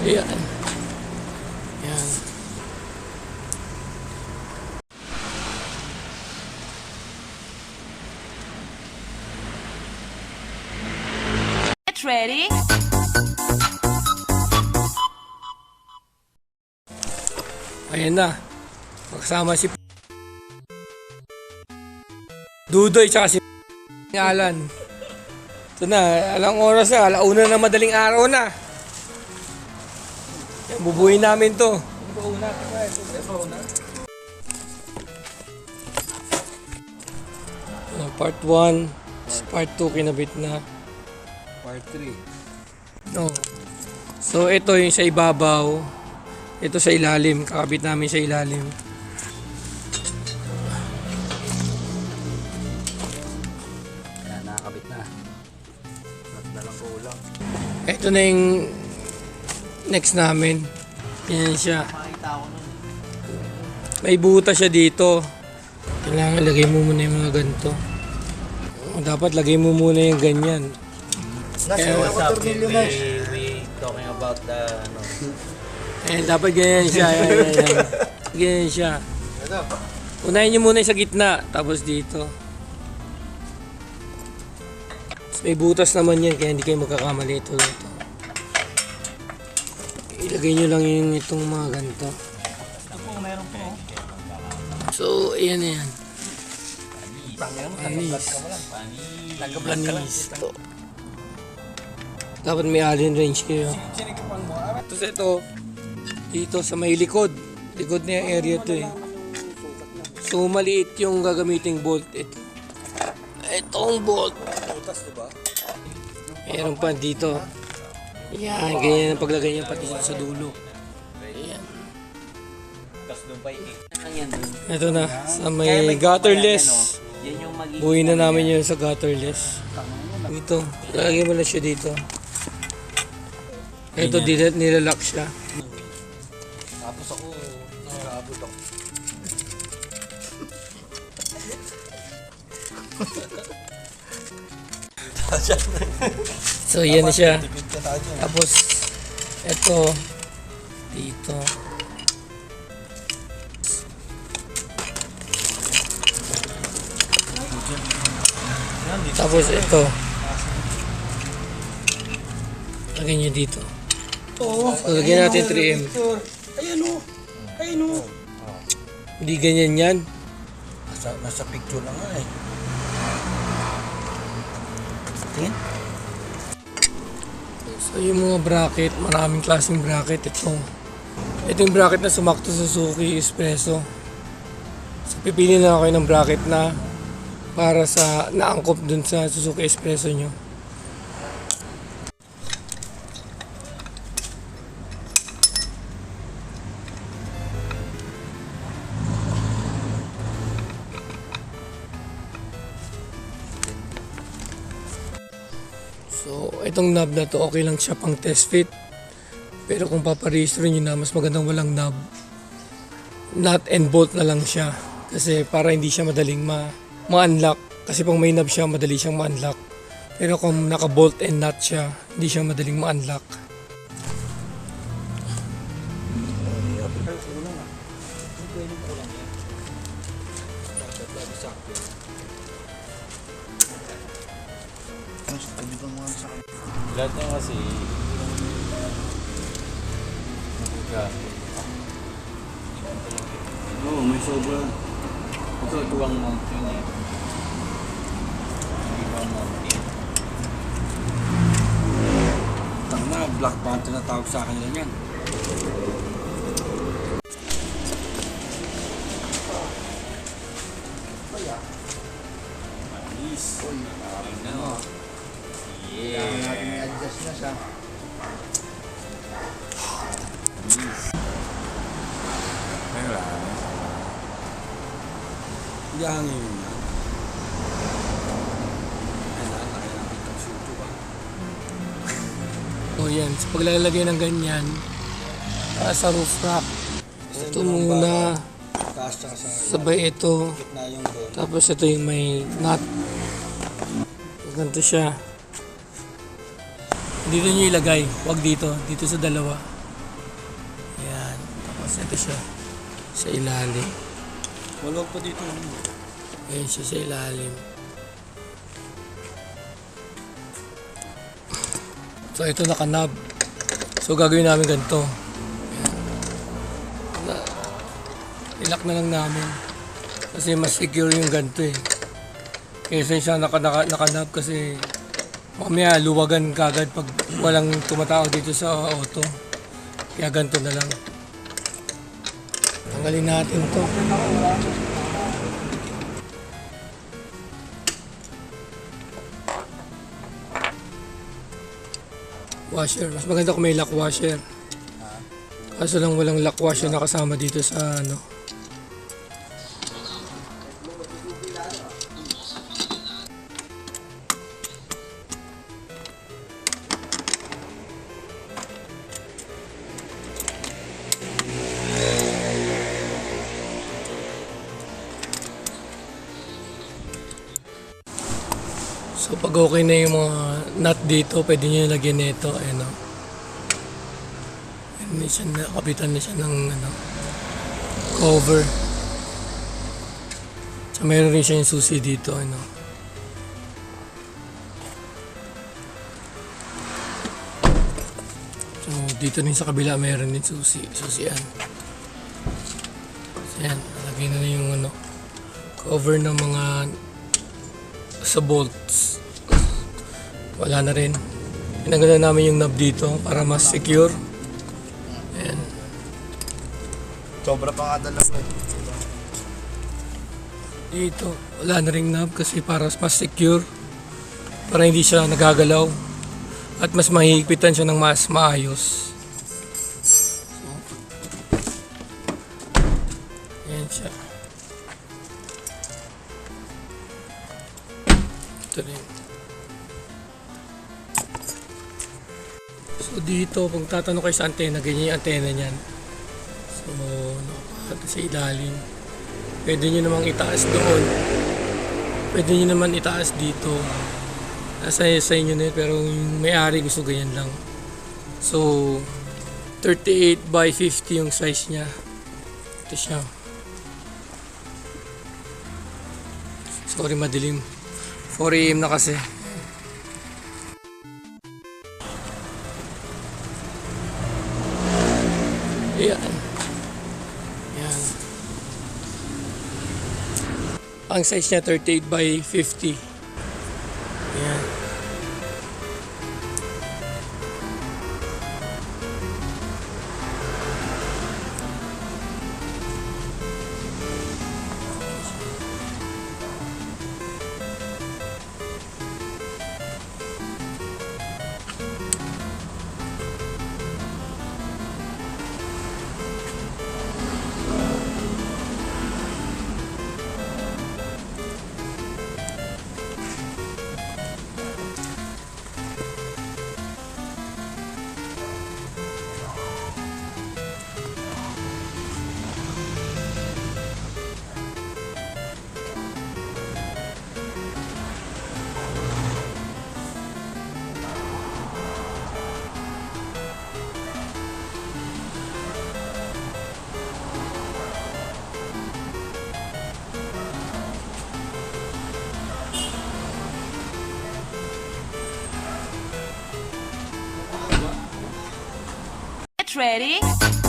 Ayan. Ayan. Get ready. Ayan na. Magkasama si Dudoy tsaka si Alan. Ito na, alang oras na, alauna na madaling araw na. Yan, bubuhin namin to. Part 1, part 2 kinabit na. Part 3. No. So ito yung sa ibabaw. Ito sa ilalim, kakabit namin sa ilalim. Ayan, nakakabit na. Na lang kulang. Ito na yung next namin. Yan siya. Makita ko nun. May butas siya dito. Kailangan lagay mo muna yung mga ganito. Dapat lagay mo muna yung ganyan. What's up? We talking about the ano. Dapat ganyan siya. Yan. Ganyan siya. Unahin nyo muna yung sa gitna. Tapos dito. May butas naman yan. Kaya hindi kayo magkakamali ito. Ilagay nyo lang yung itong mga ganito. Meron po. So, ayan na yan. Panis. Panis. Dapat may alien range kayo. Tapos ito, dito sa may likod. Likod na yung area to eh. So, maliit yung gagamiting bolt. Ito. Itong bolt. Meron pa dito. Yan, ganyan ang paglagay niya pati sa dulo. Ayan. Ito na, sa may gutterless. Buhay na namin yun sa gutterless. Dito, lalagay mo na siya dito. Ito, nilalak siya. Tapos ako, nakakabot ako. So, yan na siya. Tapos, ito, dito. Tapos, ito. Lagyan nyo dito. So, lagyan natin 3M. Ayan o. Ayan o. Hindi ganyan yan. Nasa picture lang nga eh. Tingin? So, yung mga bracket, maraming klaseng bracket. Ito yung bracket na sumakto sa Suzuki Espresso. So, pipili na ako ng bracket na para sa naangkop dun sa Suzuki Espresso nyo. So, itong knob na to, okay lang siya pang test fit. Pero kung paparehistro nyo na, mas magandang walang knob. Nut and bolt na lang siya. Kasi para hindi siya madaling ma-unlock. Kasi pag may knob siya, madali siyang ma-unlock. Pero kung naka-bolt and nut siya, hindi siya madaling ma-unlock. Lahat na kasi Oo, may sobra. ito tuwang mount yun eh. Tuwang mount yun. Tama, Black Panther na tawag sa akin nila yan. Yeah. I-adjust na siya. Wala. Hindi hangin yun yan. Kailangan itong suto ba? So, yan. So, paglalagay ng ganyan, sa roof rack. Ito muna. Taas tsaka sa Sabay ito. gitna yung doon. Tapos ito yung may nut. Ganito siya. Dito nyo ilagay. Huwag dito. Dito sa dalawa. Tapos ito siya sa ilalim. Walang pa dito. Ayan siya sa ilalim. So ito naka-knob. So gagawin namin ganito. Ilak na lang namin. Kasi mas secure yung ganito eh. Kaysa siya naka-knob kasi mamaya luwagan kagad pag walang tumatao dito sa auto. Kaya ganito na lang. Tanggalin natin to. Washer. Mas maganda kung may lock washer. Kaso lang walang lock washer na kasama dito sa ano. So pag okay na yung mga nut dito, pwede nyo lagyan nito, ano. Hindi siya nakapitan na siya ng ano, cover. So meron rin siya yung susi dito, ano. So dito rin sa kabila meron din susian. So yan, lagyan na yung ano, cover ng mga sa bolts. Wala na rin. Tinanggalan namin yung knob dito para mas secure. Ayan. Sobra pa nga dalawa. Dito, wala na ring knob kasi para mas secure. Para hindi siya nagagalaw. At mas mahihigpitan siya ng mas maayos. So, ayan siya. Ito rin. So dito, kung tatanong kayo sa antena, ganyan yung antena niyan. So, nakapahat sa ilalim. Pwede nyo namang itaas doon. Pwede nyo naman itaas dito. Nasa sa inyo na yun, pero yung may-ari gusto ganyan lang. So, 38 by 50 yung size niya. Ito siya. Sorry, madilim. 4 AM na kasi. Ayan. Ayan. Ang size niya 38 by 50. Ayan. Get ready.